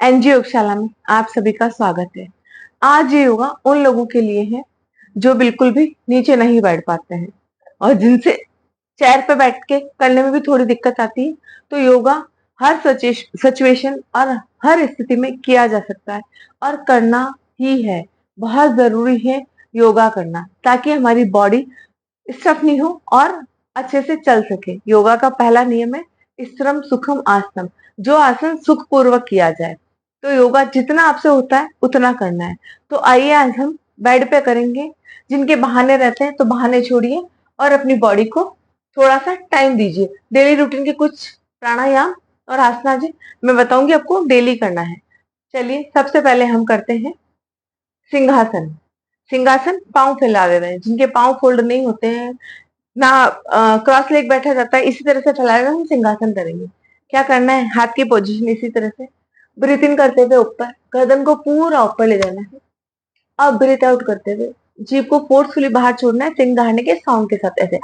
NG योगशाला में आप सभी का स्वागत है। आज ये योगा उन लोगों के लिए है जो बिल्कुल भी नीचे नहीं बैठ पाते हैं और जिनसे चेयर पे बैठ के करने में भी थोड़ी दिक्कत आती है। तो योगा हर सिचुएशन और हर स्थिति में किया जा सकता है और करना ही है। बहुत जरूरी है योगा करना ताकि हमारी बॉडी स्टफ नहीं हो और अच्छे से चल सके। योगा का पहला नियम है स्थिरम सुखम आसनम, जो आसन सुख पूर्वक किया जाए। तो योगा जितना आपसे होता है उतना करना है। तो आइए आज हम बेड पे करेंगे। जिनके बहाने रहते हैं तो बहाने छोड़िए और अपनी बॉडी को थोड़ा सा टाइम दीजिए। डेली रूटीन के कुछ प्राणायाम और आसना जी मैं बताऊंगी आपको डेली करना है। चलिए सबसे पहले हम करते हैं सिंहासन। सिंहासन पांव फैला दे रहे हैं। जिनके पांव फोल्ड नहीं होते हैं ना, क्रॉस लेग बैठा जाता है, इसी तरह से फैलाए हुए हम सिंहासन करेंगे। क्या करना है, हाथ की पोजीशन इसी तरह से ब्रीथ इन करते हुए ऊपर गर्दन को पूरा ऊपर ले जाना है। अब ब्रीथ आउट करते हुए जीभ को फोर्सफुली बाहर छोड़ना है सिंह दहाड़ने के साउंड के साथ, ऐसे।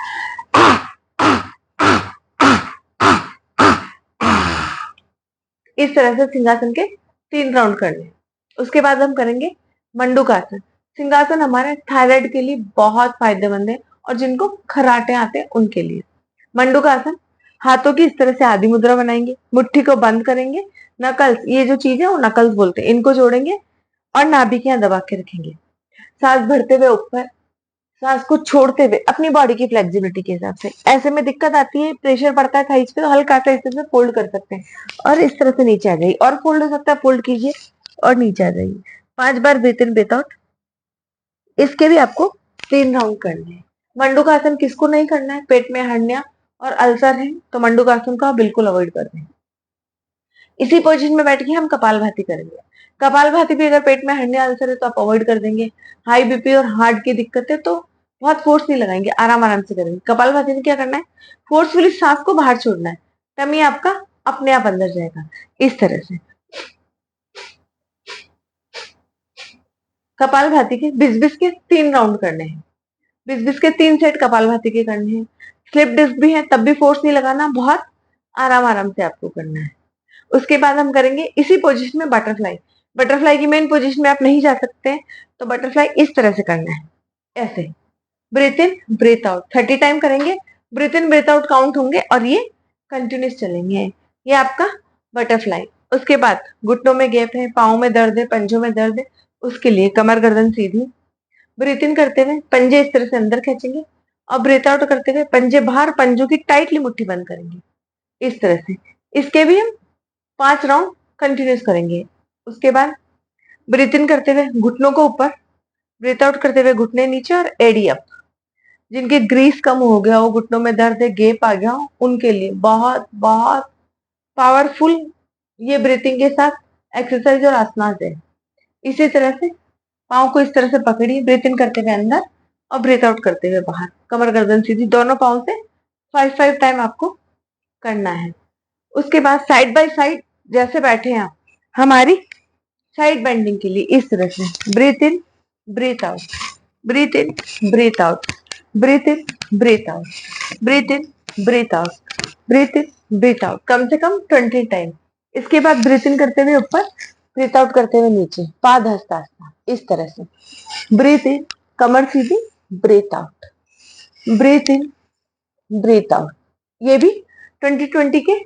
इस तरह से सिंहासन के 3 राउंड करने हैं। उसके बाद हम करेंगे मंडूकासन। सिंहासन हमारे थायराइड के लिए बहुत फायदेमंद है और जिनको खर्राटे आते हैं उनके लिए। मंडूकासन, हाथों की इस तरह से आदि मुद्रा बनाएंगे, मुट्ठी को बंद करेंगे, नकल्स, ये जो चीज है वो नकल्स बोलते हैं, इनको जोड़ेंगे और नाभि के यहाँ दबा के रखेंगे। सांस भरते हुए ऊपर, सांस को छोड़ते हुए अपनी बॉडी की फ्लेक्सिबिलिटी के हिसाब से। ऐसे में दिक्कत आती है, प्रेशर पड़ता है थाइस पे, तो हल्का सा इस तरह से फोल्ड कर सकते हैं और इस तरह से नीचे आ जाइए, और फोल्ड हो सकता है, फोल्ड कीजिए और नीचे आ जाइए। 5 बार ब्रीथ इन ब्रीथ आउट। इसके भी आपको 3 राउंड करने हैं। मंडूकासन किसको नहीं करना है, पेट में हर्निया और अल्सर है तो मंडूकासन को आप बिल्कुल अवॉइड कर दें। इसी पोजीशन में बैठ के हम कपालभाति करेंगे। कपालभाति भी अगर पेट में हर्निया अल्सर है तो आप अवॉइड कर देंगे। हाई बीपी और हार्ट की दिक्कत है तो बहुत फोर्स नहीं लगाएंगे, आराम आराम से करेंगे। कपालभाति में क्या करना है, फोर्सफुली सांस को बाहर छोड़ना है, टमी आपका अपने आप अंदर जाएगा इस तरह से। कपालभाति के 20-20 के 3 राउंड करने हैं। 20-20 के 3 सेट कपालभाति के करने हैं। स्लिप डिस्क भी है तब भी फोर्स नहीं लगाना, बहुत आराम आराम से आपको करना है। उसके बाद हम करेंगे इसी पोजीशन में बटरफ्लाई। बटरफ्लाई की मेन पोजीशन में आप नहीं जा सकते हैं तो बटरफ्लाई इस तरह से करना है, ऐसे। ब्रीथ इन ब्रीथ आउट 30 टाइम करेंगे। ब्रीथ इन ब्रीथ आउट काउंट होंगे और ये कंटिन्यूस चलेंगे। ये आपका बटरफ्लाई। उसके बाद घुटनों में गैप है, पाँव में दर्द है, पंजों में दर्द है, उसके लिए कमर गर्दन सीधी। ब्रीथ इन करते हुए पंजे इस तरह से अंदर खींचेंगे और ब्रीथ आउट करते हुए पंजे बाहर, पंजों की टाइटली मुट्ठी बंद करेंगे इस तरह से। इसके भी हम 5 राउंड कंटिन्यूस करेंगे। उसके बाद ब्रीथ इन करते हुए घुटनों को ऊपर, ब्रीथ आउट करते हुए घुटने नीचे और एडी अप। जिनके ग्रीस कम हो गया हो, घुटनों में दर्द है, गैप आ गया हो, उनके लिए बहुत बहुत पावरफुल ये ब्रीथिंग के साथ एक्सरसाइज और आसनास है। इसी तरह से पाँव को इस तरह से पकड़िए, ब्रीथ इन करते हुए अंदर और ब्रीथ आउट करते हुए बाहर, कमर गर्दन सीधी, दोनों पाँव से 5-5 टाइम आपको करना है। उसके बाद साइड बाय साइड जैसे बैठे हैं आप, हमारी साइड बेंडिंग के लिए इस तरह से ब्रीथ इन ब्रीथ आउट, ब्रीथ इन ब्रीथ आउट, ब्रीथ इन ब्रीथ आउट, ब्रीथ इन ब्रीथ आउट, ब्रीथ इन ब्रीथ आउट, कम से कम 20 टाइम। इसके बाद ब्रीथ इन करते हुए ऊपर, ब्रीथ आउट करते हुए नीचे, पादहस्तासना इस तरह से। ब्रीथ इन कमर सीधी, ब्रीथ आउट, ब्रीथ इन ब्रीथ आउट। ये भी 20-20 के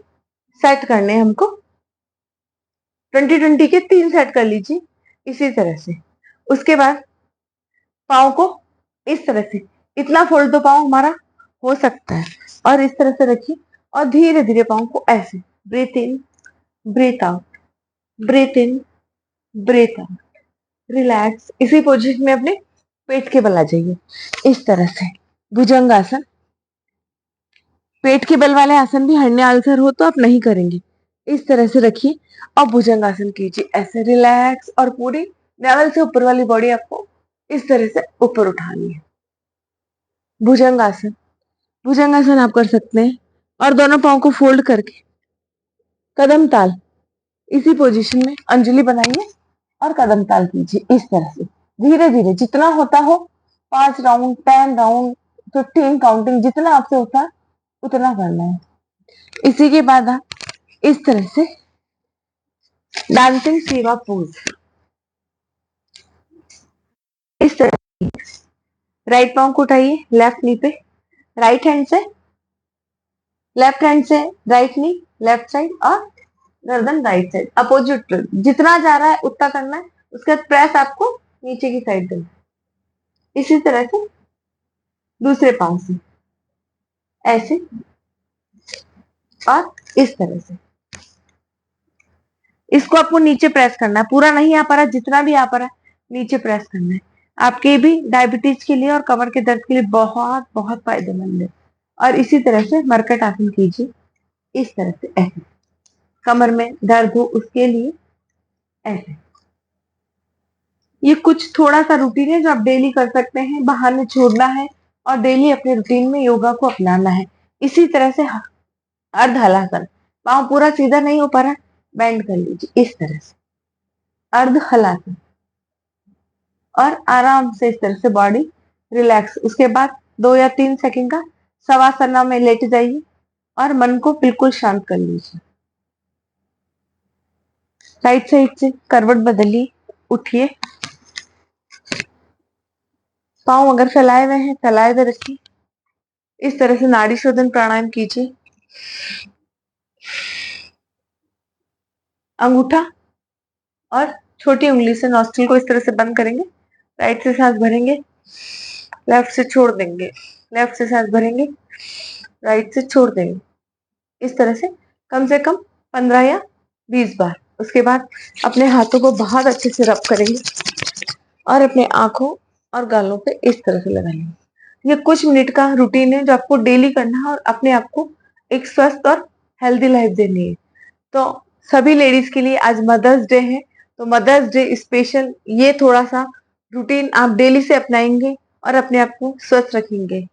सेट करने हैं हमको। 20-20 के 3 सेट कर लीजिए इसी तरह से। उसके बाद पाँव को इस तरह से, इतना फोल्ड तो पाँव हमारा हो सकता है, और इस तरह से रखिए और धीरे धीरे पाँव को ऐसे ब्रीथ इन ब्रीथ आउट, ब्रीथ इन ब्रीथ आउट, रिलैक्स। इसी पोजीशन में अपने पेट के बल आ जाइए इस तरह से। भुजंगासन, पेट के बल वाले आसन भी हर्निया अल्सर हो तो आप नहीं करेंगे। इस तरह से रखिए और भुजंगासन कीजिए ऐसे, रिलैक्स, और पूरी लेवल से ऊपर वाली बॉडी आपको इस तरह से ऊपर उठानी है। भुजंगासन, भुजंगासन आप कर सकते हैं और दोनों पाँव को फोल्ड करके कदम ताल, इसी पोजीशन में अंजलि बनाइए और कदम ताल कीजिए इस तरह से। धीरे धीरे जितना होता हो, 5 राउंड, 10 राउंड, 15 काउंटिंग, जितना आपसे होता है उतना करना है। इसी के बाद आप इस तरह से डांसिंग शिवा पोज। इस तरह राइट पाँव को उठाइए लेफ्ट नी पे, राइट हैंड से लेफ्ट हैंड से राइट नी लेफ्ट साइड और गर्दन राइट साइड, अपोजिट जितना जा रहा है उतना करना है। उसके बाद प्रेस आपको नीचे की साइड देना। इसी तरह से दूसरे पांव से ऐसे और इस तरह से इसको आपको नीचे प्रेस करना है। पूरा नहीं आ पा रहा, जितना भी आ पा रहा है नीचे प्रेस करना है। आपके भी डायबिटीज के लिए और कमर के दर्द के लिए बहुत बहुत फायदेमंद है। और इसी तरह से मरकट आसन कीजिए, इस तरह से ऐसे कमर में दर्द हो उसके लिए ऐसे। ये कुछ थोड़ा सा रूटीन है जो आप डेली कर सकते हैं, बहाने छोड़ना है और डेली अपने रूटीन में योगा को अपनाना है। इसी तरह से अर्ध हलासन, पाँव पूरा सीधा नहीं हो पा रहा, बेंड कर लीजिए इस तरह से अर्ध हलासन और आराम से इस तरह से बॉडी रिलैक्स। उसके बाद 2 या 3 सेकंड का शवासना में लेट जाइए और मन को बिल्कुल शांत कर लीजिए। राइट साइड से करवट बदलिए, उठिए, पाँव अगर फैलाए हुए हैं फैलाए हुए रखिए। इस तरह से नाड़ी शोधन प्राणायाम कीजिए। अंगूठा और छोटी उंगली से नॉस्ट्रिल को इस तरह से बंद करेंगे, राइट से सांस भरेंगे, लेफ्ट से छोड़ देंगे, लेफ्ट से सांस भरेंगे, राइट से छोड़ देंगे। इस तरह से कम 15 या 20 बार। उसके बाद अपने हाथों को बहुत अच्छे से रब करेंगे और अपने आंखों और गालों पे इस तरह से लगाएंगे। ये कुछ मिनट का रूटीन है जो आपको डेली करना है और अपने आप को एक स्वस्थ और हेल्दी लाइफ देनी है। तो सभी लेडीज के लिए आज मदर्स डे है, तो मदर्स डे स्पेशल ये थोड़ा सा रूटीन आप डेली से अपनाएंगे और अपने आप को स्वस्थ रखेंगे।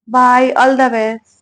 Bye, all the best.